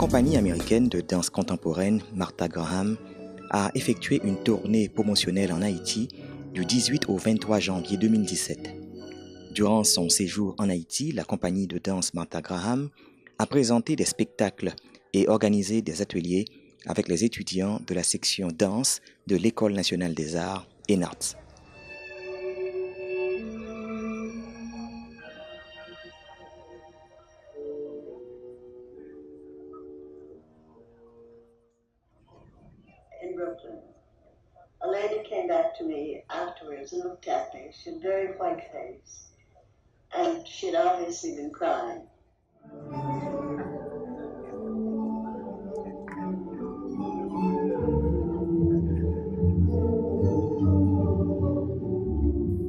compagnie américaine de danse contemporaine Martha Graham a effectué une tournée promotionnelle en Haïti du 18 au 23 janvier 2017. Durant son séjour en Haïti, la compagnie de danse Martha Graham a présenté des spectacles et organisé des ateliers avec les étudiants de la section danse de l'École nationale des arts ENARTS. In Brooklyn. A lady came back to me afterwards and looked at me. She had a very white face, and she had obviously been crying.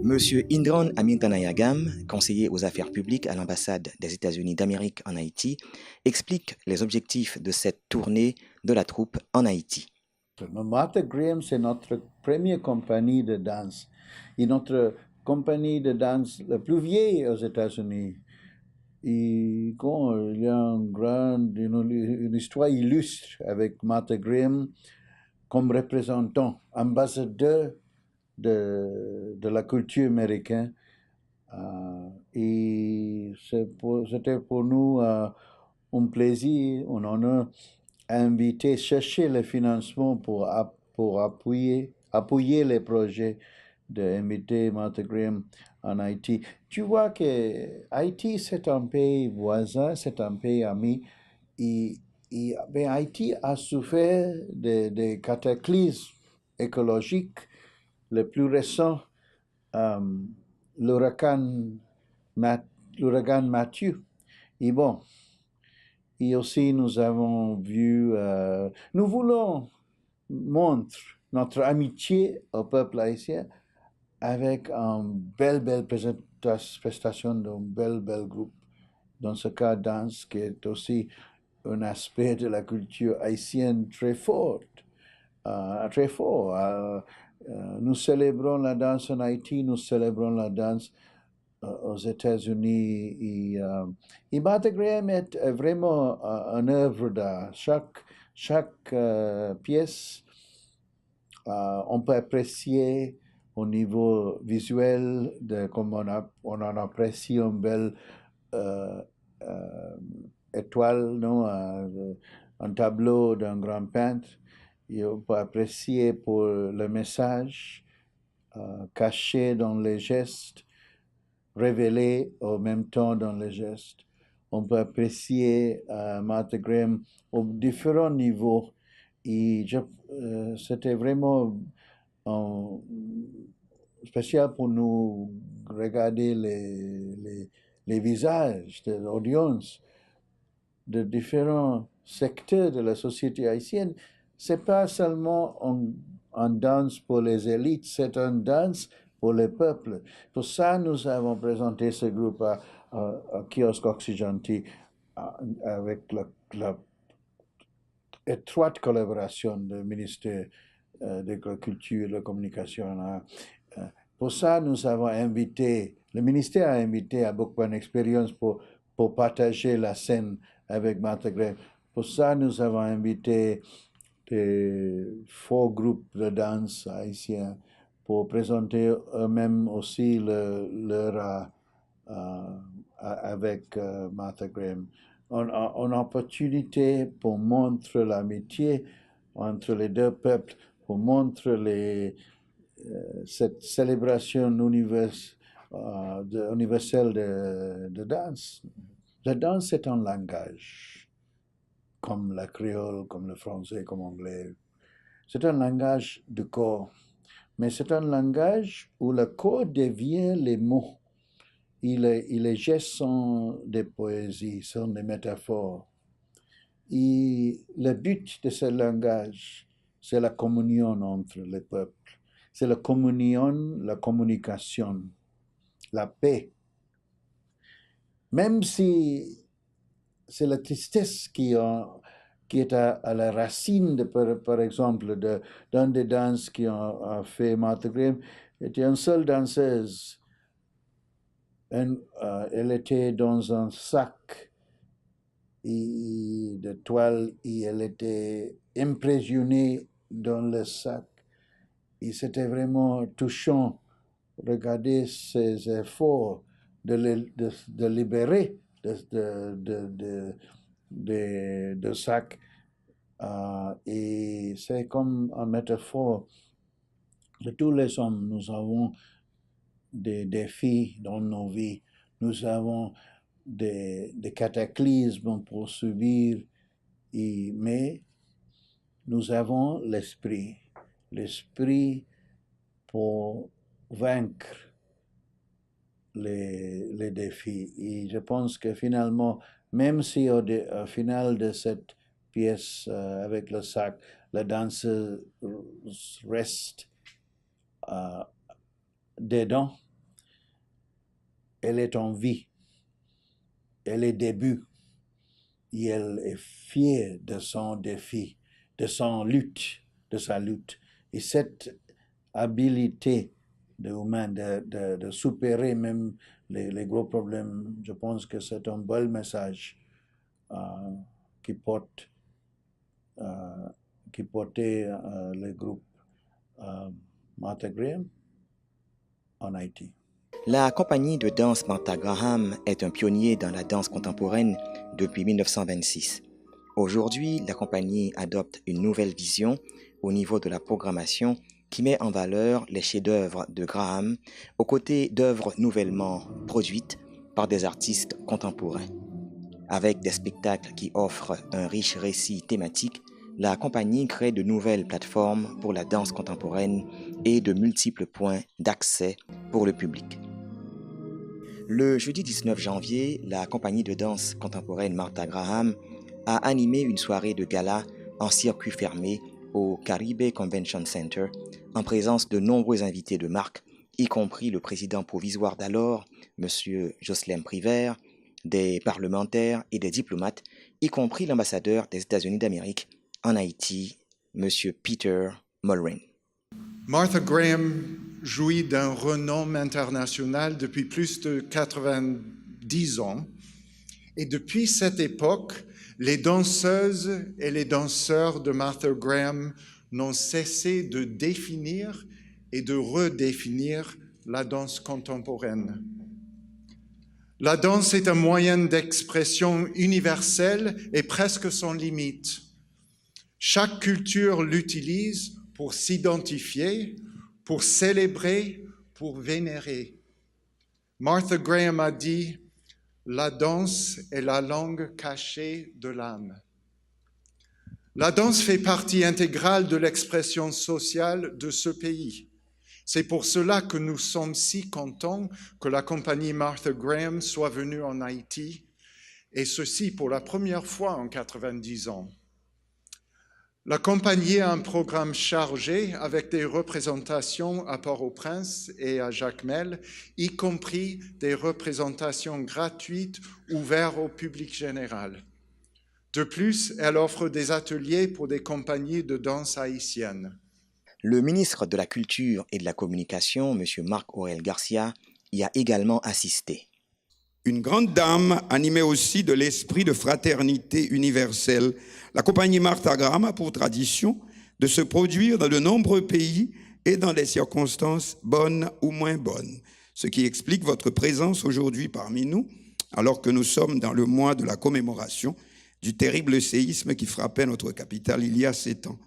Monsieur Indran Amintanayagam, conseiller aux affaires publiques à l'ambassade des États-Unis d'Amérique en Haïti, explique les objectifs de cette tournée de la troupe en Haïti. Martha Graham, c'est notre première compagnie de danse. Et notre compagnie de danse la plus vieille aux États-Unis. Et quand il y a une histoire illustre avec Martha Graham comme représentant, ambassadeur de la culture américaine. Et c'était pour nous un plaisir, un honneur inviter, chercher le financement pour appuyer les projets d'inviter Martha Graham en Haïti. Tu vois que Haïti, c'est un pays voisin, c'est un pays ami. Et Haïti a souffert des cataclysmes écologiques. Le plus récent, l'ouragan Matthew. Et bon, et aussi nous avons vu, nous voulons montrer notre amitié au peuple haïtien avec une belle prestation d'un bel groupe. Dans ce cas, danse qui est aussi un aspect de la culture haïtienne très fort. Nous célébrons la danse en Haïti, nous célébrons la danse aux États-Unis. Et Martha Graham est vraiment une œuvre d'art. Chaque pièce, on peut apprécier au niveau visuel, comme on en apprécie une belle étoile, non, un tableau d'un grand peintre. Et on peut apprécier pour le message caché dans les gestes, révélé au même temps dans les gestes. On peut apprécier Martha Graham aux différents niveaux. Et c'était vraiment spécial pour nous regarder les visages de l'audience de différents secteurs de la société haïtienne. C'est pas seulement une danse pour les élites, c'est une danse pour le peuple. Pour ça, nous avons présenté ce groupe à Kiosque Occidental avec la étroite collaboration du ministère de la Culture et de la Communication. Pour ça, nous avons invité, le ministère a invité à beaucoup d'expérience pour partager la scène avec Martha Graham. Pour ça, nous avons invité des faux groupes de danse haïtiens pour présenter eux-mêmes aussi leur avec Martha Graham. Une opportunité pour montrer l'amitié entre les deux peuples, pour montrer cette célébration universelle de danse. La danse, c'est un langage, comme la créole, comme le français, comme l'anglais. C'est un langage de corps, mais c'est un langage où le corps devient les mots. Et les gestes sont des poésies, sont des métaphores. Et le but de ce langage, c'est la communion entre les peuples. C'est la communion, la communication, la paix. Même si c'est la tristesse qui est à la racine, par exemple, d'un des danses qui a fait Martha Graham, était une seule danseuse. Elle était dans un sac de toile et elle était emprisonnée dans le sac. Et c'était vraiment touchant. Regardez ses efforts de libérer de sac. Et c'est comme une métaphore de tous les hommes. Nous avons des défis dans nos vies. Nous avons des cataclysmes pour subir, mais nous avons l'esprit pour vaincre les défis. Et je pense que finalement, même si au final de cette pièce avec le sac, la danseuse reste dedans, elle est en vie, elle est début, et elle est fière de son défi, de sa lutte. Et cette habilité humain de supérer même les gros problèmes, je pense que c'est un bel message qui portait le groupe Martha Graham en Haïti. La compagnie de danse Martha Graham est un pionnier dans la danse contemporaine depuis 1926. Aujourd'hui, la compagnie adopte une nouvelle vision au niveau de la programmation qui met en valeur les chefs-d'œuvre de Graham aux côtés d'œuvres nouvellement produites par des artistes contemporains. Avec des spectacles qui offrent un riche récit thématique, la compagnie crée de nouvelles plateformes pour la danse contemporaine et de multiples points d'accès pour le public. Le jeudi 19 janvier, la compagnie de danse contemporaine Martha Graham a animé une soirée de gala en circuit fermé au Caribe Convention Center en présence de nombreux invités de marque, y compris le président provisoire d'alors, M. Jocelyn Privert, des parlementaires et des diplomates, y compris l'ambassadeur des États-Unis d'Amérique en Haïti, M. Peter Mulrin. Martha Graham jouit d'un renom international depuis plus de 90 ans. Et depuis cette époque, les danseuses et les danseurs de Martha Graham n'ont cessé de définir et de redéfinir la danse contemporaine. La danse est un moyen d'expression universel et presque sans limite. Chaque culture l'utilise pour s'identifier, pour célébrer, pour vénérer. Martha Graham a dit « La danse est la langue cachée de l'âme ». La danse fait partie intégrale de l'expression sociale de ce pays. C'est pour cela que nous sommes si contents que la compagnie Martha Graham soit venue en Haïti, et ceci pour la première fois en 90 ans. La compagnie a un programme chargé avec des représentations à Port-au-Prince et à Jacmel, y compris des représentations gratuites ouvertes au public général. De plus, elle offre des ateliers pour des compagnies de danse haïtiennes. Le ministre de la Culture et de la Communication, M. Marc-Aurèle Garcia, y a également assisté. Une grande dame animée aussi de l'esprit de fraternité universelle, la compagnie Martha Graham a pour tradition de se produire dans de nombreux pays et dans des circonstances bonnes ou moins bonnes, ce qui explique votre présence aujourd'hui parmi nous, alors que nous sommes dans le mois de la commémoration du terrible séisme qui frappait notre capitale il y a 7 ans.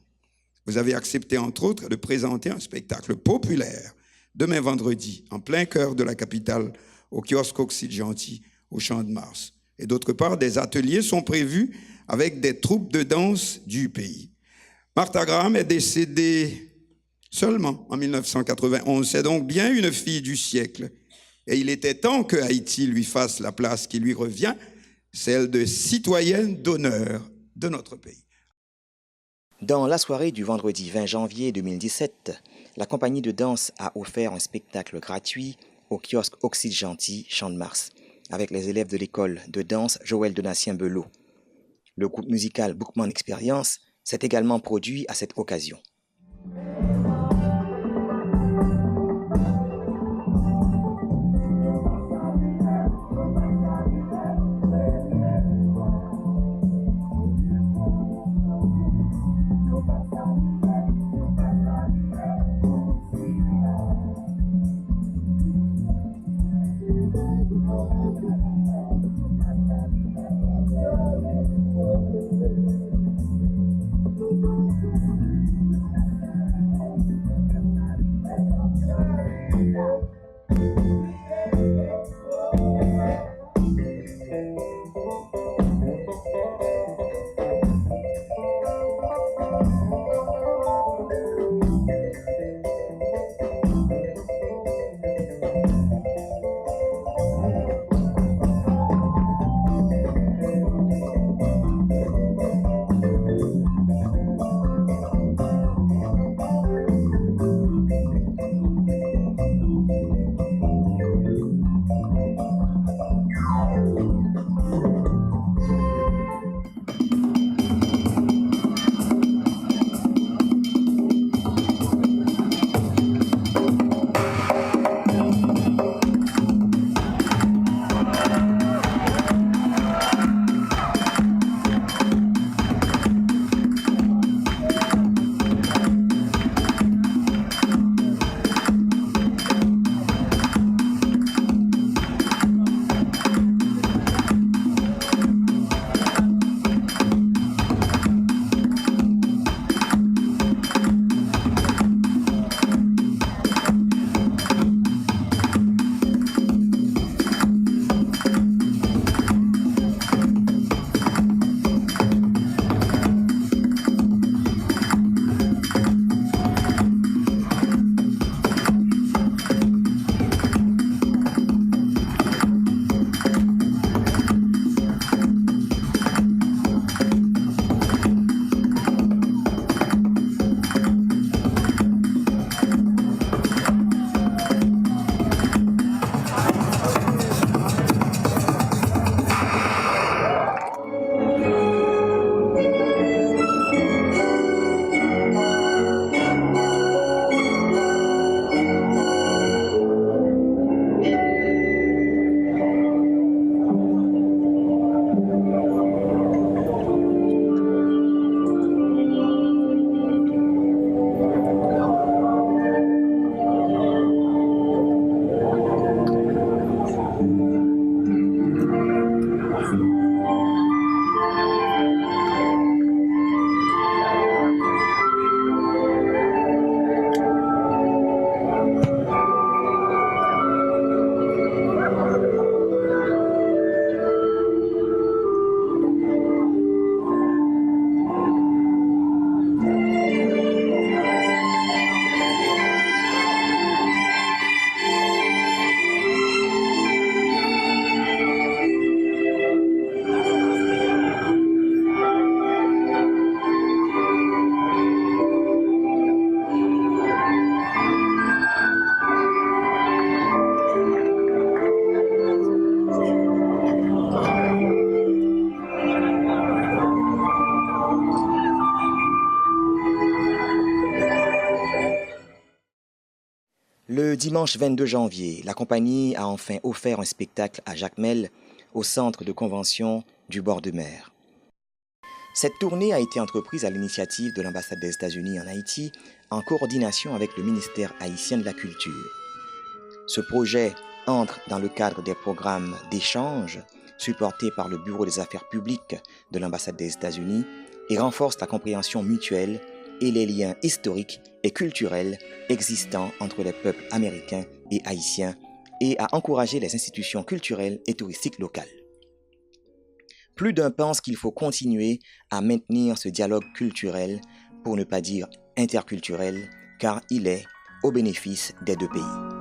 Vous avez accepté, entre autres, de présenter un spectacle populaire demain vendredi, en plein cœur de la capitale, au kiosque Occidgentil, au Champ de Mars. Et d'autre part, des ateliers sont prévus avec des troupes de danse du pays. Martha Graham est décédée seulement en 1991. C'est donc bien une fille du siècle. Et il était temps que Haïti lui fasse la place qui lui revient, celle de citoyenne d'honneur de notre pays. Dans la soirée du vendredi 20 janvier 2017, la compagnie de danse a offert un spectacle gratuit au kiosque Occidgentil, Champ de Mars, avec les élèves de l'école de danse Joël Donatien-Belot. Le groupe musical Bookman Experience s'est également produit à cette occasion. Le dimanche 22 janvier, la compagnie a enfin offert un spectacle à Jacmel au centre de convention du bord de mer. Cette tournée a été entreprise à l'initiative de l'ambassade des États-Unis en Haïti en coordination avec le ministère haïtien de la Culture. Ce projet entre dans le cadre des programmes d'échange supportés par le Bureau des Affaires publiques de l'ambassade des États-Unis et renforce la compréhension mutuelle et les liens historiques et culturels existants entre les peuples américains et haïtiens et à encourager les institutions culturelles et touristiques locales. Plus d'un pense qu'il faut continuer à maintenir ce dialogue culturel, pour ne pas dire interculturel, car il est au bénéfice des deux pays.